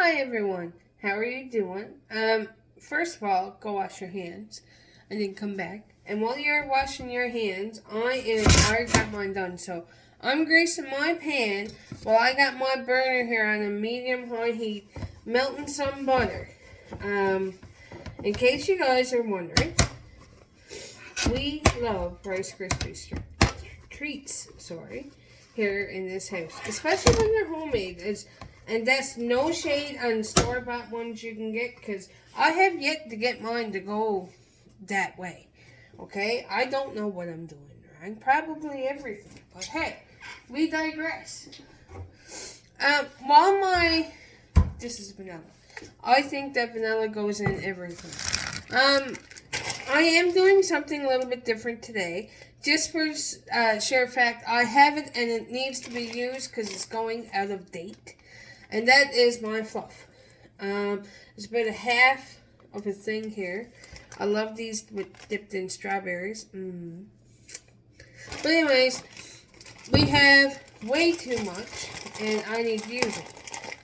Hi everyone, how are you doing? First of all, go wash your hands and then come back. And while you're washing your hands, I got mine done. So I'm greasing my pan while I got my burner here on a medium high heat, melting some butter. In case you guys are wondering, we love Rice Krispies treats, here in this house, especially when they're homemade. And that's no shade on store-bought ones you can get, because I have yet to get mine to go that way. Okay? I don't know what I'm doing wrong. Probably everything. But hey, we digress. This is vanilla. I think that vanilla goes in everything. I am doing something a little bit different today. Just for sheer fact, I have it and it needs to be used because it's going out of date. And that is my fluff. There's about a half of a thing here. I love these dipped in strawberries. But anyways, we have way too much and I need to use it.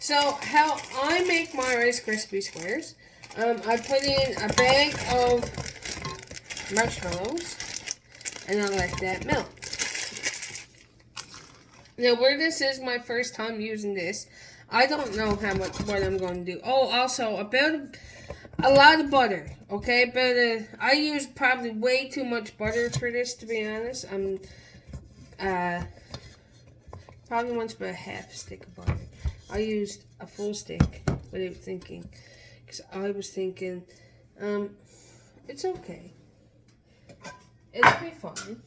So how I make my Rice Krispie squares, I put in a bag of marshmallows and I let that melt. Now where this is my first time using this, I don't know what I'm going to do. Oh, also about a lot of butter. Okay, but I used probably way too much butter for this, to be honest. I'm probably once about a half a stick of butter. I used a full stick without thinking, because I was thinking, it's okay. It'll be fine.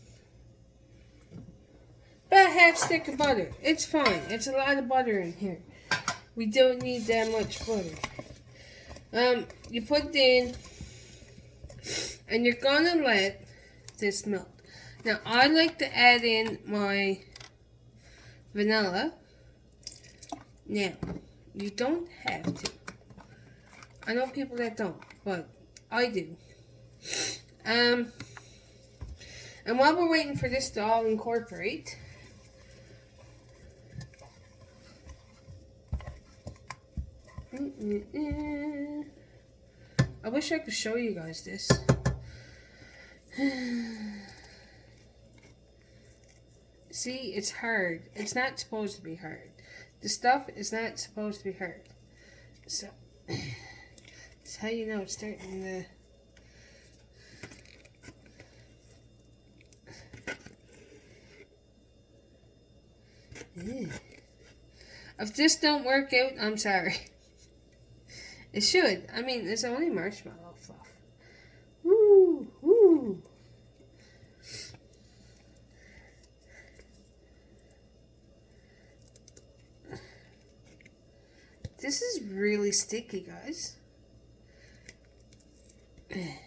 About a half stick of butter. It's fine. It's a lot of butter in here. We don't need that much butter. You put it in, and you're gonna let this melt. Now, I like to add in my vanilla. Now, you don't have to. I know people that don't, but I do. And while we're waiting for this to all incorporate, I wish I could show you guys this. See, it's hard. It's not supposed to be hard. The stuff is not supposed to be hard. So, that's how you know it's starting to... If this don't work out, I'm sorry. It should. I mean, it's only marshmallow fluff. Woo! Woo! This is really sticky, guys.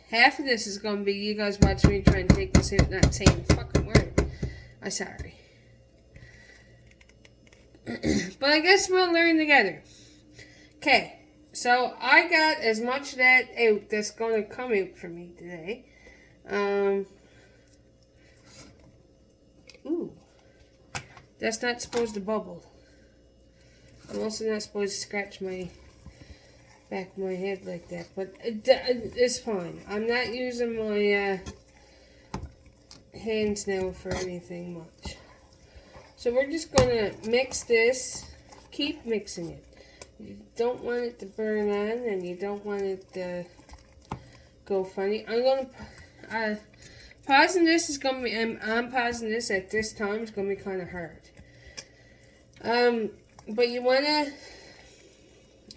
Half of this is going to be you guys watching me trying to take this out, not saying a fucking word. I'm sorry. But I guess we'll learn together. Okay. So, I got as much of that out that's going to come out for me today. Ooh. That's not supposed to bubble. I'm also not supposed to scratch my back of my head like that. But it's fine. I'm not using my hands now for anything much. So, we're just going to mix this. Keep mixing it. You don't want it to burn on, and you don't want it to go funny. I'm going to pausing this is going to be. I'm pausing this at this time. It's going to be kind of hard. But you want to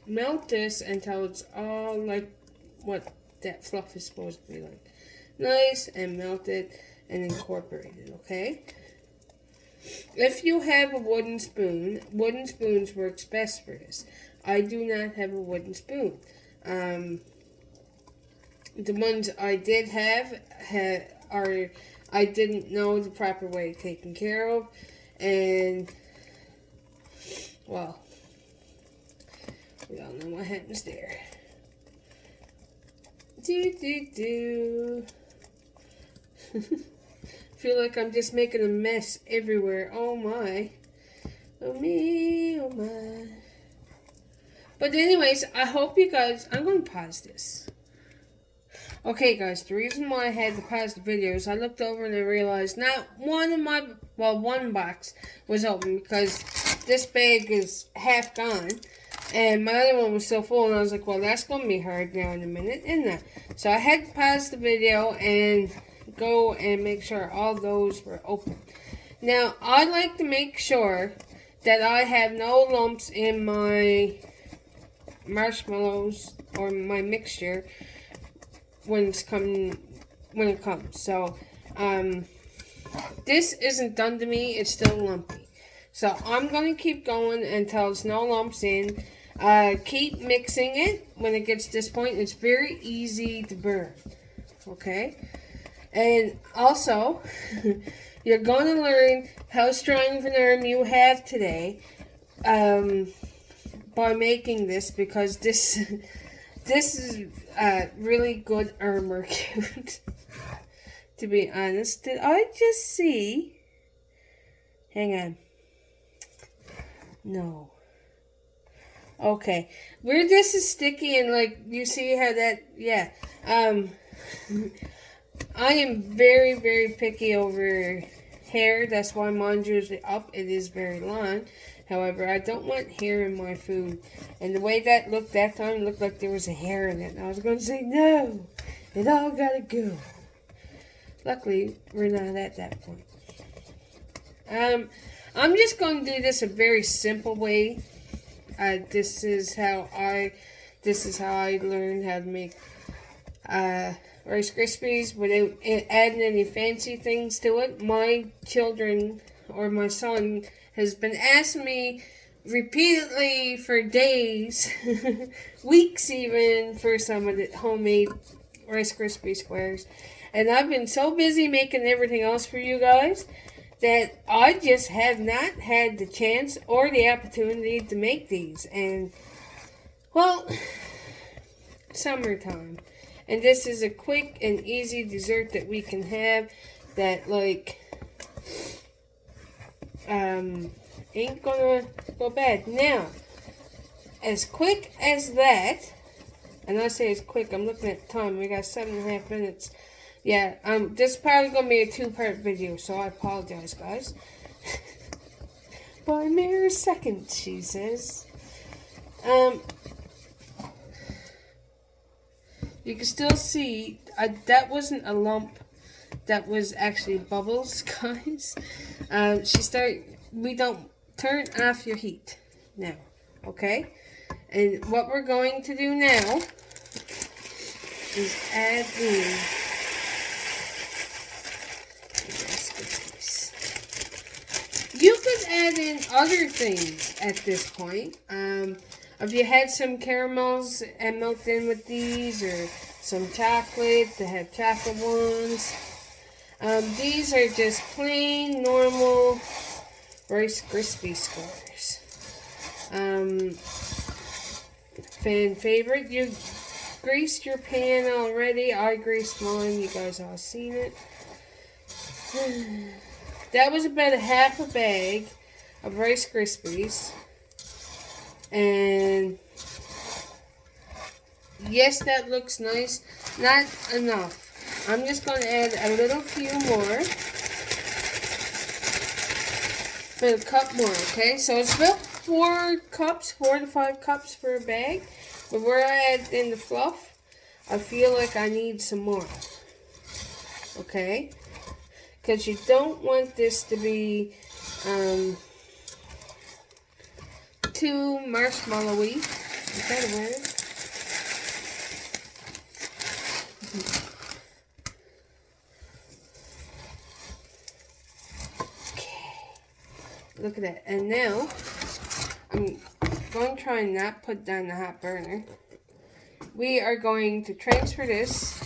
melt this until it's all like what that fluff is supposed to be like. Nice and melted and incorporated. Okay. If you have a wooden spoons works best for this. I do not have a wooden spoon. The ones I did have I didn't know the proper way of taking care of, and well, we all know what happens there. Feel like I'm just making a mess everywhere. Oh my. Oh me, oh my. But anyways, I hope you guys, I'm going to pause this. Okay guys, the reason why I had to pause the video is I looked over and I realized not one of my, well, one box was open because this bag is half gone. And my other one was still full, and I was like, well, that's going to be hard now in a minute, isn't it? So I had to pause the video and go and make sure all those were open. Now, I like to make sure that I have no lumps in my marshmallows or my mixture when it comes. So, this isn't done to me. It's still lumpy. So, I'm going to keep going until there's no lumps in. Keep mixing it. When it gets to this point, it's very easy to burn. Okay? And also, you're going to learn how strong of an arm you have today by making this, because this is really good arm workout. To be honest, did I just see? Hang on. No. Okay. Where this is sticky and like you see how that, yeah. I am very, very picky over hair. That's why mine's usually up. It is very long. However, I don't want hair in my food. And the way that looked that time, it looked like there was a hair in it. And I was going to say, no, it all got to go. Luckily, we're not at that point. I'm just going to do this a very simple way. This is how I learned how to make Rice Krispies without adding any fancy things to it. My children, or my son, has been asking me repeatedly for days, weeks even, for some of the homemade Rice Krispie squares. And I've been so busy making everything else for you guys that I just have not had the chance or the opportunity to make these. And, well, summertime. And this is a quick and easy dessert that we can have that, like, ain't gonna go bad. Now, as quick as that, and I say as quick, I'm looking at the time, we got 7.5 minutes. Yeah, this is probably gonna be a 2-part video, so I apologize, guys. By mere second, she says. You can still see, that wasn't a lump, that was actually bubbles, guys. We don't turn off your heat now, okay? And what we're going to do now is add in you could add in other things at this point. If you had some caramels and milked in with these, or some chocolate to have chocolate ones. These are just plain, normal Rice Krispie squares. Fan favorite. You greased your pan already. I greased mine. You guys all seen it. That was about a half a bag of Rice Krispies. And yes, that looks nice. Not enough. I'm just going to add a little few more. About a cup more, okay? So it's about 4 to 5 cups for a bag. But where I add in the fluff, I feel like I need some more. Okay? Because you don't want this to be too marshmallowy. Is that a word? Okay. Look at that. And now, I'm going to try and not put down the hot burner. We are going to transfer this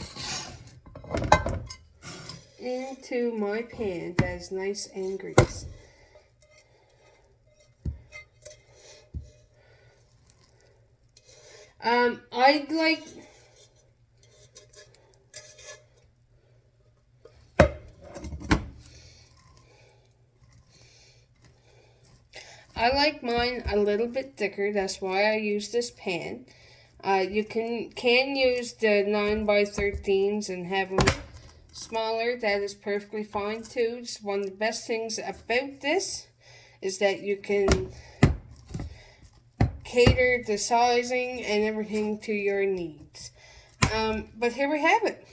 into my pan that is nice and greased. I like mine a little bit thicker. That's why I use this pan. You can use the 9x13s and have them smaller. That is perfectly fine too. It's one of the best things about this is that you can cater the sizing and everything to your needs. But here we have it.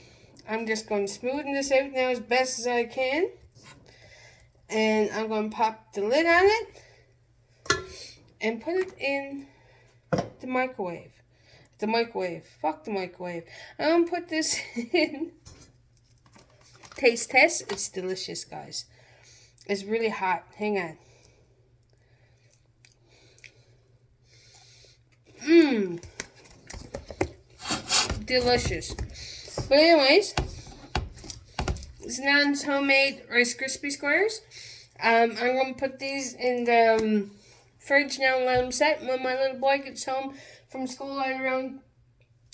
I'm just going to smoothen this out now as best as I can. And I'm going to pop the lid on it and put it in the microwave. The microwave. Fuck the microwave. I'm going to put this in. Taste test. It's delicious, guys. It's really hot. Hang on. Mmm. Delicious. But anyways, it's Nauns homemade Rice Krispie Squares. I'm going to put these in the fridge now and let them set. When my little boy gets home from school right around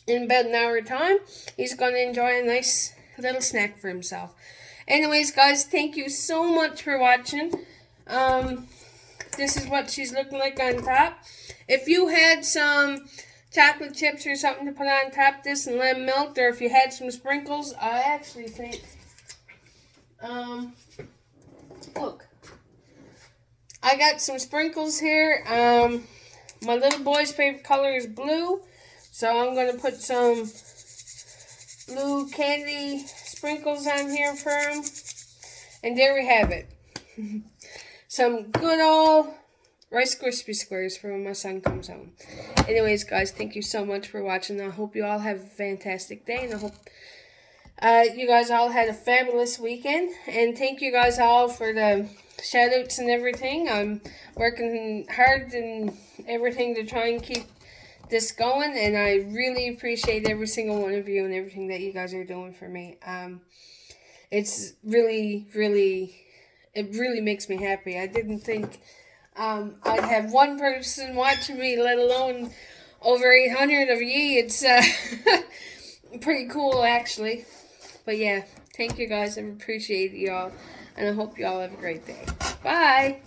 in about an hour time, he's going to enjoy a nice little snack for himself. Anyways, guys, thank you so much for watching. This is what she's looking like on top. If you had some chocolate chips or something to put on top of this and let them melt, or if you had some sprinkles, I actually think, look, I got some sprinkles here. My little boy's favorite color is blue, so I'm going to put some blue candy sprinkles on here for him. And there we have it. Some good old Rice Krispie Squares for when my son comes home. Anyways, guys, thank you so much for watching. I hope you all have a fantastic day, and I hope you guys all had a fabulous weekend. And thank you guys all for the shout-outs and everything. I'm working hard and everything to try and keep this going, and I really appreciate every single one of you and everything that you guys are doing for me. It's really, it really makes me happy. I didn't think I'd have one person watching me, let alone over 800 of ye. It's pretty cool, actually. But yeah, thank you guys. I appreciate you all, and I hope you all have a great day. Bye!